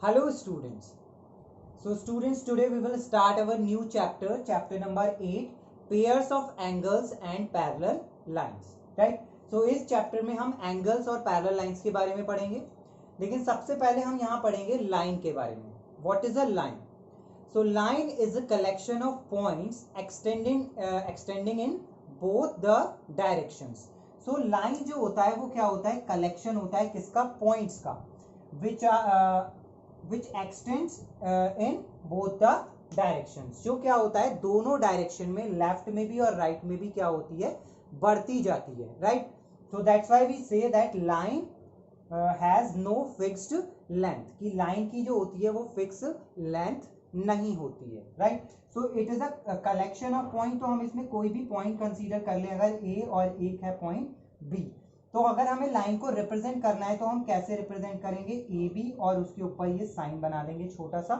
Hello students. So students, today we will start our new chapter, chapter number 8, pairs of angles and parallel lines. Right? So इस chapter में हम angles और parallel lines के बारे में पढ़ेंगे, लेकिन सबसे पहले हम यहाँ पढ़ेंगे लाइन के बारे में. What is a line? So line is a collection of points extending in both the directions. So line जो होता है वो क्या होता है, कलेक्शन होता है किसका, पॉइंट्स का, which extends in both the directions. जो क्या होता है दोनों डायरेक्शन में, लेफ्ट में भी और राइट में भी क्या होती है, बढ़ती जाती है. Right. So that's why we say that line has no fixed length. कि लाइन की जो होती है वो फिक्स लेंथ नहीं होती है. Right. So it is a collection of point. तो हम इसमें कोई भी पॉइंट कंसीडर कर लें, अगर ए और एक है पॉइंट बी, तो अगर हमें लाइन को रिप्रेजेंट करना है तो हम कैसे रिप्रेजेंट करेंगे, ए बी, और उसके ऊपर ये साइन बना देंगे, छोटा सा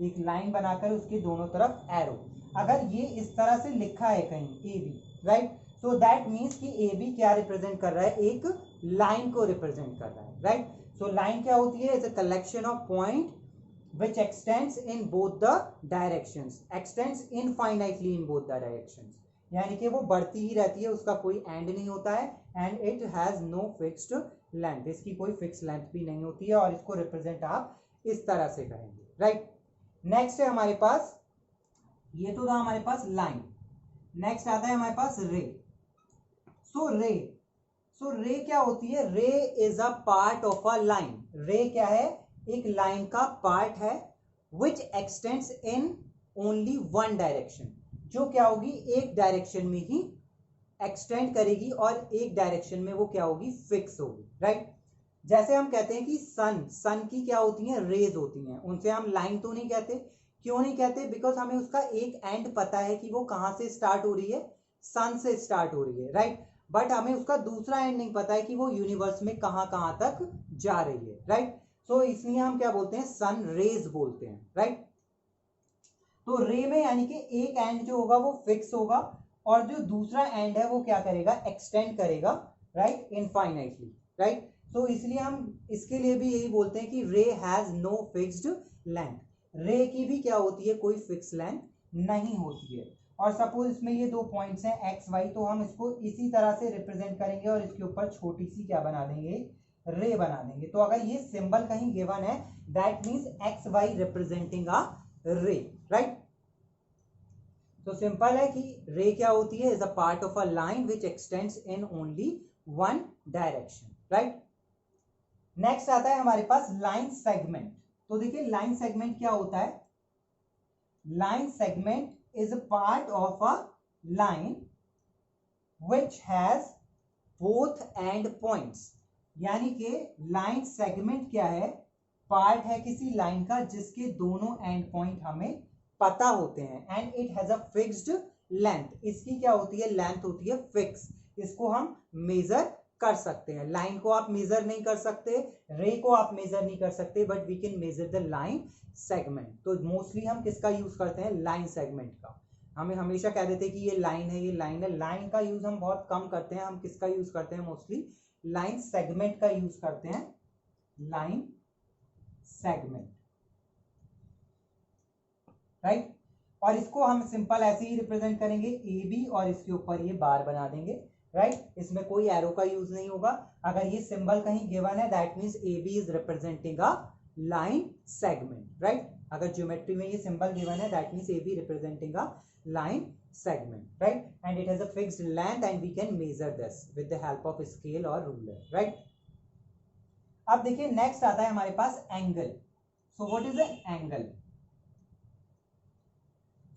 एक लाइन बनाकर उसके दोनों तरफ एरो. अगर ये इस तरह से लिखा है कहीं A B, right, so that means कि ए बी क्या रिप्रेजेंट कर रहा है, एक लाइन को रिप्रेजेंट कर रहा है. राइट. सो लाइन क्या होती है, is a collection of point which extends in both the directions, extends infinitely in both the directions. यानी कि वो बढ़ती ही रहती है, उसका कोई एंड नहीं होता है, and it has no fixed length. इसकी कोई फिक्स लेंथ भी नहीं होती है, और इसको रिप्रेजेंट आप इस तरह से करेंगे. राइट. नेक्स्ट है हमारे पास, ये तो था हमारे पास लाइन. नेक्स्ट आता है हमारे पास रे. सो रे क्या होती है, रे is a part of a line. रे क्या है, एक लाइन का पार्ट है, विच x tends in only one direction. जो क्या होगी, एक डायरेक्शन में ही एक्सटेंड करेगी और एक डायरेक्शन में वो क्या होगी, फिक्स होगी. राइट. जैसे हम कहते हैं कि सन की क्या होती है, रेज होती हैं, उनसे हम लाइन तो नहीं कहते. क्यों नहीं कहते, बिकॉज हमें उसका एक एंड पता है कि वो कहां से स्टार्ट हो रही है, सन से स्टार्ट हो रही है. राइट. बट हमें उसका दूसरा एंड नहीं पता है कि वो यूनिवर्स में कहां कहां तक जा रही है. राइट. तो इसलिए हम क्या बोलते हैं, सन रेज बोलते हैं. राइट. तो रे में यानी कि एक एंड जो होगा वो फिक्स होगा, और जो दूसरा एंड है वो क्या करेगा, एक्सटेंड करेगा. राइट. इनफाइनाइटली. राइट. तो इसलिए हम इसके लिए भी यही बोलते हैं कि रे हैज नो फिक्स्ड लेंथ. रे की भी क्या होती है, कोई फिक्स लेंथ नहीं होती है. और सपोज इसमें ये दो पॉइंट्स हैं एक्स वाई, तो हम इसको इसी तरह से रिप्रेजेंट करेंगे और इसके ऊपर छोटी सी क्या बना देंगे, रे बना देंगे. तो अगर ये सिंबल कहीं गिवन है, that means X Y representing a ray. Right. तो सिंपल है कि रे क्या होती है, is a part of a line which x tends in only one direction. Right. Next आता है हमारे पास लाइन सेगमेंट. तो देखिए लाइन सेगमेंट क्या होता है, line segment is a part of a line which has both and points. यानी कि लाइन सेगमेंट क्या है, पार्ट है किसी लाइन का जिसके दोनों एंड पॉइंट हमें पता होते हैं, and it has a fixed length. इसकी क्या होती है, लेंथ होती है फिक्स. इसको हम मेजर कर सकते हैं. लाइन को आप मेजर नहीं कर सकते, रे को आप मेजर नहीं कर सकते, but we can measure the line segment. तो मोस्टली हम किसका यूज करते हैं, लाइन सेगमेंट का. हमें हमेशा कह देते हैं कि ये लाइन है, ये लाइन है. लाइन का यूज हम बहुत कम करते हैं. हम किसका यूज करते हैं, मोस्टली लाइन सेगमेंट का यूज करते हैं. Line segment. राइट. और इसको हम सिंपल ऐसे ही रिप्रेजेंट करेंगे, ए बी, और इसके ऊपर ये बार बना देंगे. राइट. इसमें कोई एरो का यूज नहीं होगा. अगर ये सिंबल कहीं गिवन है, that means A B is representing a line segment. Right. अगर ज्योमेट्री में ये सिंबल गिवन है, that means A B representing a line segment. Right. And it has a fixed length and we can measure this with the help of scale or ruler. Right. अब देखिए next आता है हमारे पास angle. So what is an angle.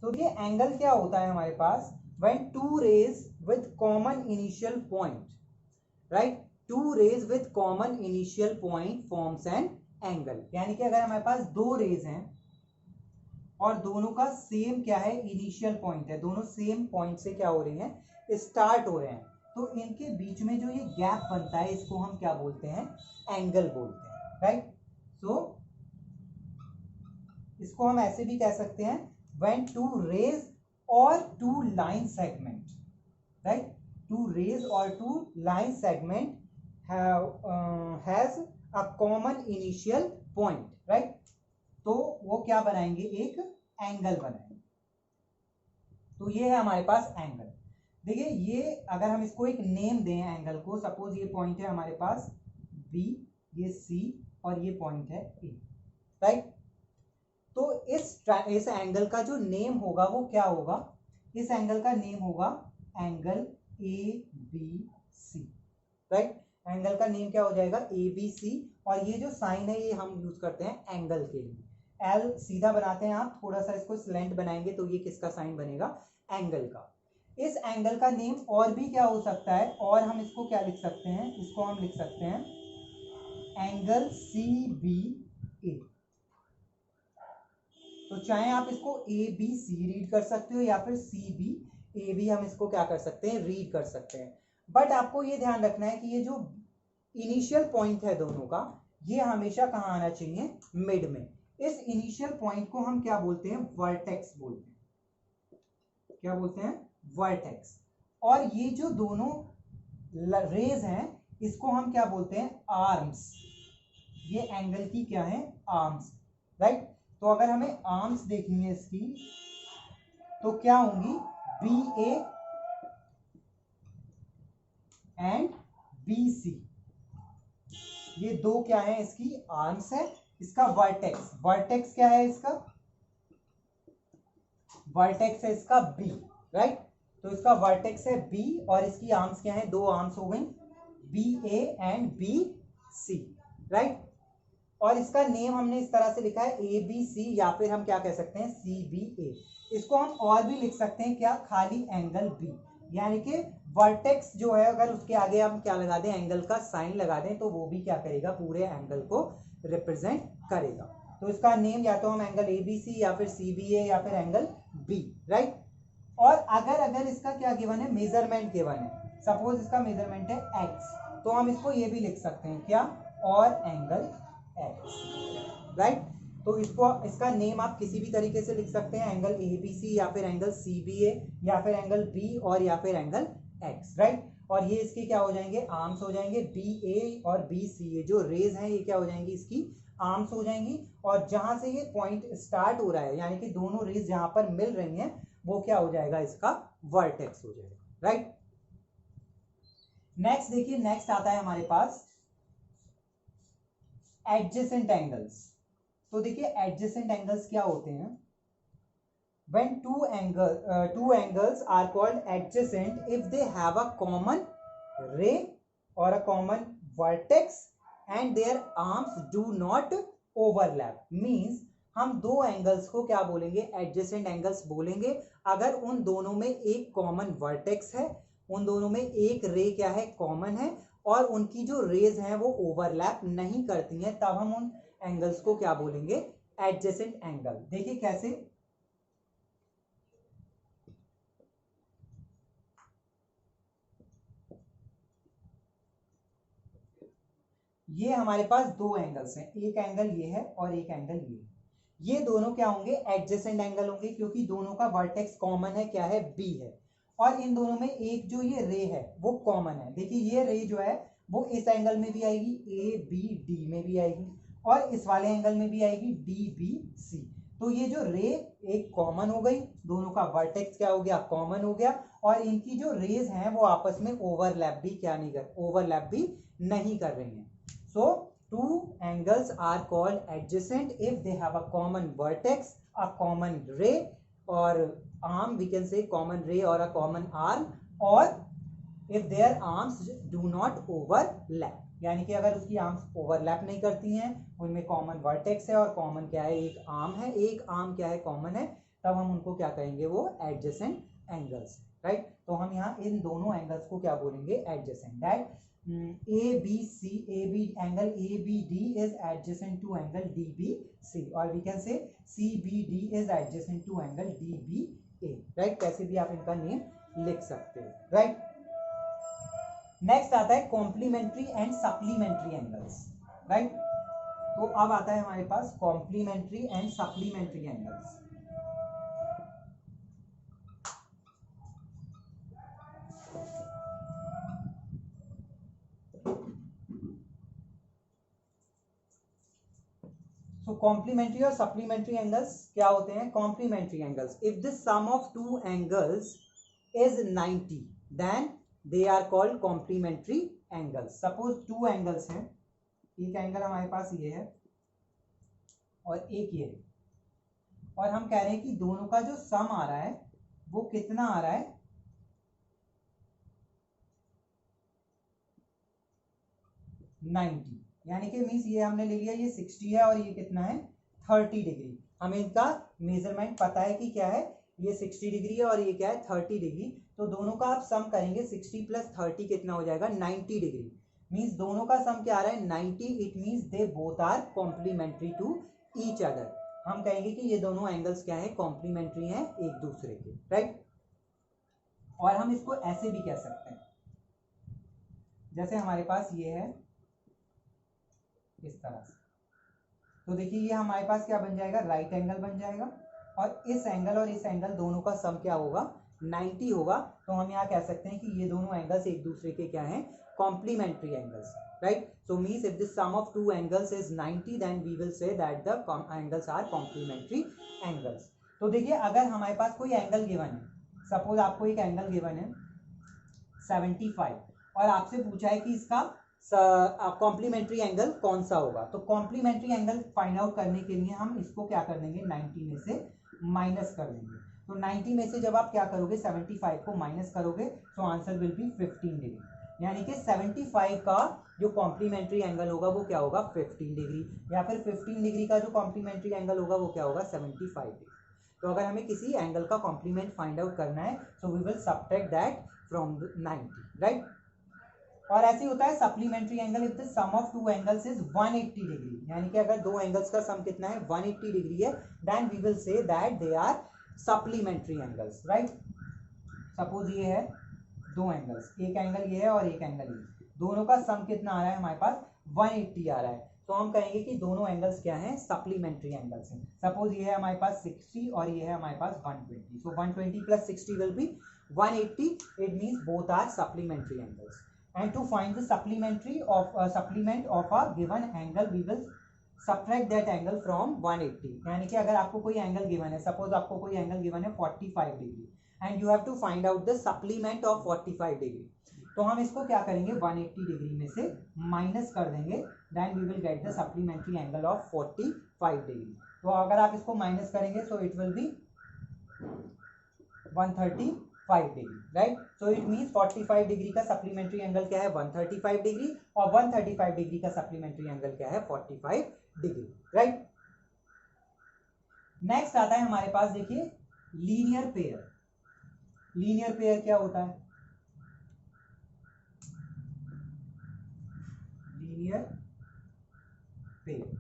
तो ये angle क्या होता है हमारे पास, when two rays with common initial point, right, two rays with common initial point forms an angle. यानी कि अगर हमारे पास दो रेज हैं और दोनों का सेम क्या है, इनिशियल पॉइंट है, दोनों सेम पॉइंट से क्या हो रही हैं, स्टार्ट हो रहे हैं, तो इनके बीच में जो ये गैप बनता है, इसको हम क्या बोलते हैं, एंगल बोलते हैं. राइट. सो इसको हम ऐसे भी कह सकते हैं, when two rays or two line segment, right, two rays or two line segment has a common initial point. Right. तो वो क्या बनाएंगे, एक एंगल बनाएंगे। तो ये है हमारे पास एंगल। देखिए ये अगर हम इसको एक नेम दें एंगल को, सपोज ये पॉइंट है हमारे पास बी, ये सी और ये पॉइंट है ए, राइट। तो इस एंगल का जो नेम होगा वो क्या होगा, इस एंगल का नेम होगा angle A B C, right. Angle का नेम क्या हो जाएगा, ए बी सी। और ये जो साइन है ये हम यूज करते हैं एंगल के लिए। एल सीधा बनाते हैं आप, थोड़ा सा इसको स्लैंट बनाएंगे तो ये किसका साइन बनेगा, एंगल का। इस एंगल का नेम और भी क्या हो सकता है, और हम इसको क्या लिख सकते हैं, इसको हम लिख सकते हैं एंगल सी बी ए। तो चाहे आप इसको ए बी सी रीड कर सकते हो या फिर सी बी ए बी, हम इसको क्या कर सकते हैं, रीड कर सकते हैं। बट आपको ये ध्यान रखना है कि ये जो इनिशियल पॉइंट है दोनों का, ये हमेशा कहाँ आना चाहिए, मिड में। इस इनिशियल पॉइंट को हम क्या बोलते हैं, वर्टेक्स बोलते हैं। क्या बोलते हैं, वर्टेक्स। और ये जो दोनों रेज हैं इसको हम क्या बोलते हैं, आर्म्स। ये एंगल की क्या है, आर्म्स, राइट। तो अगर हमें आर्म्स देखनी है इसकी, तो क्या होंगी, B A and B C. ये दो क्या है, इसकी आर्म्स है। इसका वर्टेक्स, वर्टेक्स क्या है इसका, वर्टेक्स है इसका बी, राइट। तो इसका वर्टेक्स है बी और इसकी आर्म्स क्या है, दो आर्म्स हो गई, B A and B C, right. और इसका नेम हमने इस तरह से लिखा है ए बी सी, या फिर हम क्या कह सकते हैं, सी बी ए। इसको हम और भी लिख सकते हैं क्या, खाली एंगल बी। यानी कि वर्टेक्स जो है अगर उसके आगे हम क्या लगा दें, एंगल का साइन लगा दें, तो वो भी क्या करेगा, पूरे एंगल को रिप्रेजेंट करेगा। तो इसका नेम या तो हम एंगल ए बी सी या फिर सी बी ए या फिर एंगल बी, राइट। और अगर इसका क्या गिवन है, मेजरमेंट गिवन है, सपोज इसका मेजरमेंट है एक्स, तो हम इसको ये भी लिख सकते हैं क्या, और एंगल एक्स, राइट। तो इसको, इसका नेम आप किसी भी तरीके से लिख सकते हैं, एंगल ए बी सी या फिर एंगल सी बी ए या फिर एंगल बी और या फिर एंगल एक्स, राइट। और ये इसके क्या हो जाएंगे, आर्म्स हो जाएंगे, बी ए और बी सी, ये जो रेज हैं ये क्या हो जाएंगी, इसकी आर्म्स हो जाएंगी। और जहां से ये पॉइंट स्टार्ट हो रहा है, यानी कि दोनों रेज जहां पर मिल रही हैं, वो क्या हो जाएगा, इसका वर्टेक्स हो जाएगा, राइट। नेक्स्ट देखिए, नेक्स्ट आता है हमारे पास एडजेसेंट एंगल्स। तो देखिए एडजेसेंट एंगल्स क्या होते हैं, when two angles are called adjacent if they have a common ray or a common vertex and their arms do not overlap, means हम दो एंगल्स को क्या बोलेंगे, एडजेसेंट एंगल्स बोलेंगे अगर उन दोनों में एक कॉमन वर्टेक्स है, उन दोनों में एक रे क्या है, कॉमन है, और उनकी जो रेज हैं वो ओवरलैप नहीं करती हैं, तब हम उन एंगल्स को क्या बोलेंगे, एडजेसेंट एंगल। देखिए कैसे, ये हमारे पास दो एंगल्स हैं, एक एंगल ये है और एक एंगल ये दोनों क्या होंगे, एडजेसेंट एंगल होंगे, क्योंकि दोनों का वर्टेक्स कॉमन है, क्या है, बी है। और इन दोनों में एक जो ये रे है वो कॉमन है। देखिए ये रे जो है वो इस एंगल में भी आएगी, ए बी डी में भी आएगी, और इस वाले एंगल में भी आएगी, डी बी सी। तो ये जो रे एक कॉमन हो गई, दोनों का वर्टेक्स क्या हो गया, कॉमन हो गया, और इनकी जो रेज हैं वो आपस में ओवरलैप भी क्या नहीं कर, ओवरलैप भी नहीं कर रही हैं। So two angles are called adjacent if they have a common vertex, a common ray, or arm, we can say common ray or a common arm, or if their arms do not overlap, यानी कि अगर उसकी arms overlap नहीं करती हैं, उनमें common vertex है और कॉमन क्या है, एक आर्म है, एक आर्म क्या है, कॉमन है, तब हम उनको क्या कहेंगे, वो एडजेसेंट एंगल्स, राइट। तो हम यहाँ इन दोनों एंगल्स को क्या बोलेंगे, adjacent. That AB angle ABD is adjacent to angle DBC, or we can say CBD is adjacent to angle DBA, right। कैसे भी आप इनका नेम लिख सकते हो, राइट। नेक्स्ट आता है complementary and supplementary angles, right. तो अब आता है हमारे पास complementary and supplementary angles. So complementary और सप्लीमेंट्री एंगल्स क्या होते हैं? Complementary angles, if the sum of two angles is 90 then they are called complementary angles. Suppose two angles हैं, एक एंगल हमारे पास ये है और एक ये है, और हम कह रहे हैं कि दोनों का जो सम आ रहा है वो कितना आ रहा है? 90, यानी कि मीन्स ये हमने ले लिया ये 60 है और ये कितना है? 30 डिग्री। हमें इनका मेजरमेंट पता है कि क्या है, ये 60 डिग्री है और ये क्या है? 30 डिग्री। तो दोनों का आप सम करेंगे, 60 प्लस 30 कितना हो जाएगा? 90 डिग्री। मीन्स दोनों का सम क्या आ रहा है? 90। It means they both are complementary to each other. हम कहेंगे कि ये दोनों एंगल्स क्या है? कॉम्प्लीमेंट्री हैं एक दूसरे के, राइट। और हम इसको ऐसे भी कह सकते हैं, जैसे हमारे पास ये है इस तरह से, तो देखिए ये हमारे पास क्या बन जाएगा? राइट एंगल बन जाएगा, और इस एंगल और इस एंगल दोनों का सम क्या होगा? 90 होगा। तो हम यहाँ कह सकते हैं कि ये दोनों एंगल्स एक दूसरे के क्या हैं? Complementary angles, right. So means if the sum of two angles is 90 then we will say that the angles are complementary angles. तो देखिए अगर हमारे पास कोई एंगल गिवन है, सपोज आपको एक एंगल गिवन है 75, और आपसे पूछा है कि इसका कॉम्प्लीमेंट्री एंगल कौन सा होगा, तो कॉम्प्लीमेंट्री एंगल फाइंड आउट करने के लिए हम इसको क्या कर देंगे? 90 में से माइनस कर देंगे। तो 90 में से जब आप क्या करोगे? 75 को माइनस करोगे, तो आंसर विल बी 15 डिग्री। यानी कि 75 का जो कॉम्प्लीमेंट्री एंगल होगा वो क्या होगा? 15 डिग्री, या फिर 15 डिग्री का जो कॉम्प्लीमेंट्री एंगल होगा वो क्या होगा? 75 डिग्री। तो अगर हमें किसी एंगल का कॉम्प्लीमेंट फाइंड आउट करना है, so we will subtract that from 90, right. और ऐसे होता है supplementary angle if the sum of two angles is 180 degree, यानी कि अगर दो एंगल्स का सम कितना है? 180 डिग्री है, then we will say that they are supplementary angles, right. Suppose ये है दो एंगल्स, एक एंगल ये है और एक एंगल ये, दोनों का सम कितना आ रहा है हमारे पास? 180 आ रहा है। तो हम कहेंगे कि दोनों एंगल्स क्या हैं? सप्लीमेंट्री एंगल्स हैं। सपोज ये है हमारे पास 60 और ये है हमारे पास 120, so 120 plus 60 will be 180। It means both are supplementary angles. And to find the supplement of a given angle, we will subtract that angle from 180। यानी कि अगर आपको कोई एंगल गिवन है, सपोज आपको कोई एंगल गिवन है 45 degree, and you have to find out the supplement of 45 degree, तो हम इसको क्या करेंगे? 180 डिग्री में से माइनस कर देंगे, then we will get the supplementary angle of 45 degree. तो अगर आप इसको माइनस करेंगे, so it will be 135 degree, right. So it means 45 degree का सप्लीमेंट्री एंगल क्या है? 135 डिग्री, और 135 डिग्री का सप्लीमेंट्री एंगल क्या है? 45 डिग्री, राइट। नेक्स्ट आता है हमारे पास, देखिए लीनियर पेयर। लीनियर पेयर क्या होता है? लीनियर पेयर,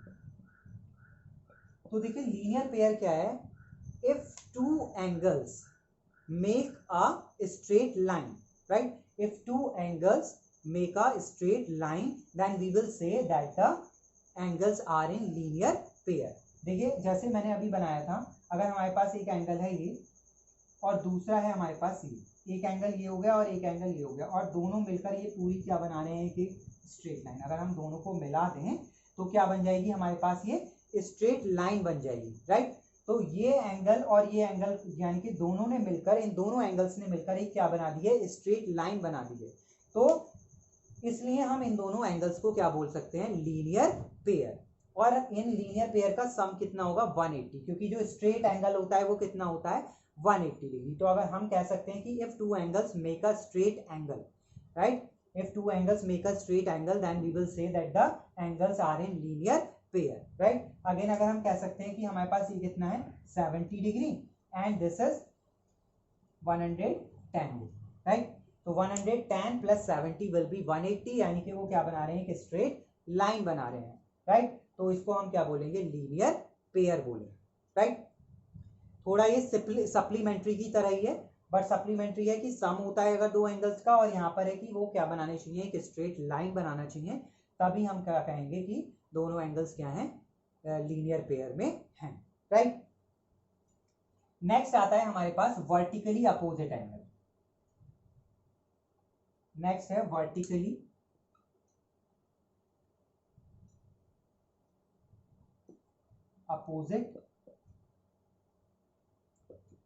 तो देखिए लीनियर पेयर क्या है? If two angles make a straight line, right? If two angles make a straight line, then we will say that the angles are in linear pair। देखिए जैसे मैंने अभी बनाया था, अगर हमारे पास एक एंगल है ये और दूसरा है हमारे पास ये, एक एंगल ये हो गया और एक एंगल ये हो गया, और दोनों मिलकर ये पूरी क्या बना रहे हैं कि स्ट्रेट लाइन। अगर हम दोनों को मिला दें तो क्या बन जाएगी हमारे पास? ये स्ट्रेट लाइन बन जाएगी, राइट। तो ये एंगल और ये एंगल, यानी कि दोनों ने मिलकर, इन दोनों एंगल्स ने मिलकर एक क्या बना दी है? स्ट्रेट लाइन बना दी है। तो इसलिए हम इन दोनों एंगल्स को क्या बोल सकते हैं? Linear pair. और इन लीनियर पेयर का सम कितना होगा? 180, क्योंकि जो स्ट्रेट एंगल होता है वो कितना होता है? 180 डिग्री। तो अगर हम कह सकते हैं कि if two angles make a straight angle, right, if two angles make a straight angle, then we will say that the angles are in linear pair, right. Again अगर हम कह सकते हैं कि हमारे पास ये कितना है? 70 degree, and this is 110 degree, right. तो 110 प्लस 70 विल बी 180, यानी कि वो क्या बना रहे हैं? कि स्ट्रेट लाइन बना रहे हैं, राइट। तो इसको हम क्या बोलेंगे? लीनियर पेयर बोलेंगे, राइट। थोड़ा ये सप्लीमेंट्री की तरह ही है, बट सप्लीमेंट्री है कि सम होता है अगर दो एंगल्स का, और यहाँ पर है कि वो क्या बनाने चाहिए? कि स्ट्रेट लाइन बनाना चाहिए, तभी हम क्या कहेंगे कि दोनों एंगल्स क्या हैं? लीनियर पेयर में हैं, राइट। नेक्स्ट आता है हमारे पास वर्टिकली अपोजिट एंगल। नेक्स्ट है वर्टिकली अपोजिट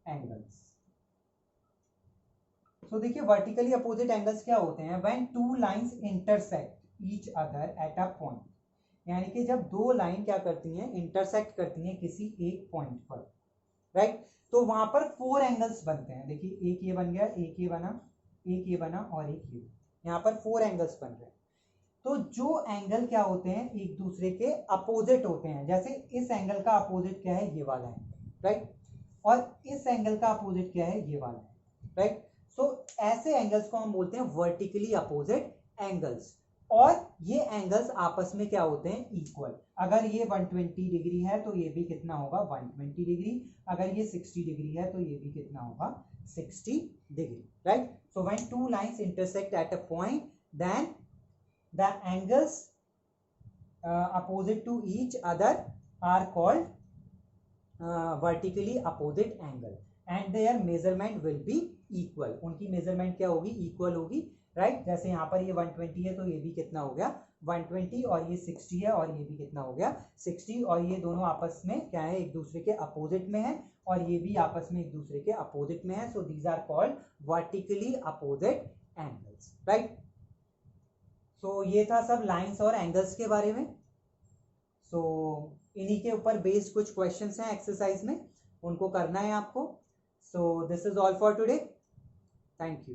एंगल्स। तो देखिए वर्टिकली अपोजिट एंगल्स क्या होते हैं, when two lines intersect each other at a point, यानी कि जब दो लाइन क्या करती हैं, इंटरसेक्ट करती हैं किसी एक पॉइंट पर, राइट। तो वहां पर फोर एंगल्स बनते हैं। देखिए एक ये बन गया, एक ये बना, एक ये बना और एक ये, यहाँ पर फोर एंगल्स बन रहे हैं। तो जो एंगल क्या होते हैं, एक दूसरे के अपोजिट होते हैं। जैसे इस एंगल का अपोजिट क्या है, ये वाला है, राइट, और इस एंगल का अपोजिट क्या है, ये वाला है, राइट। सो ऐसे एंगल्स को हम बोलते हैं वर्टिकली अपोजिट एंगल्स, और ये एंगल्स आपस में क्या होते हैं, इक्वल। अगर ये 120 डिग्री है तो ये भी कितना होगा, 120 डिग्री। अगर ये 60 डिग्री है तो ये भी कितना होगा, 60 degree, right. So when two lines intersect at a point, then the angles opposite to each other are called vertically opposite angle and their measurement will be equal। उनकी मेजरमेंट क्या होगी, इक्वल होगी, राइट। जैसे यहाँ पर ये 120 है तो ये भी कितना हो गया, 120, और ये 60 है और ये भी कितना हो गया, 60, और ये दोनों आपस में क्या है, एक दूसरे के अपोजिट में है, और ये भी आपस में एक दूसरे के अपोजिट में है। So these are called vertically opposite angles, right. तो ये था सब लाइंस और एंगल्स के बारे में। सो इन्हीं के ऊपर बेस्ड कुछ क्वेश्चंस हैं एक्सरसाइज में, उनको करना है आपको। So this is all for today, thank you.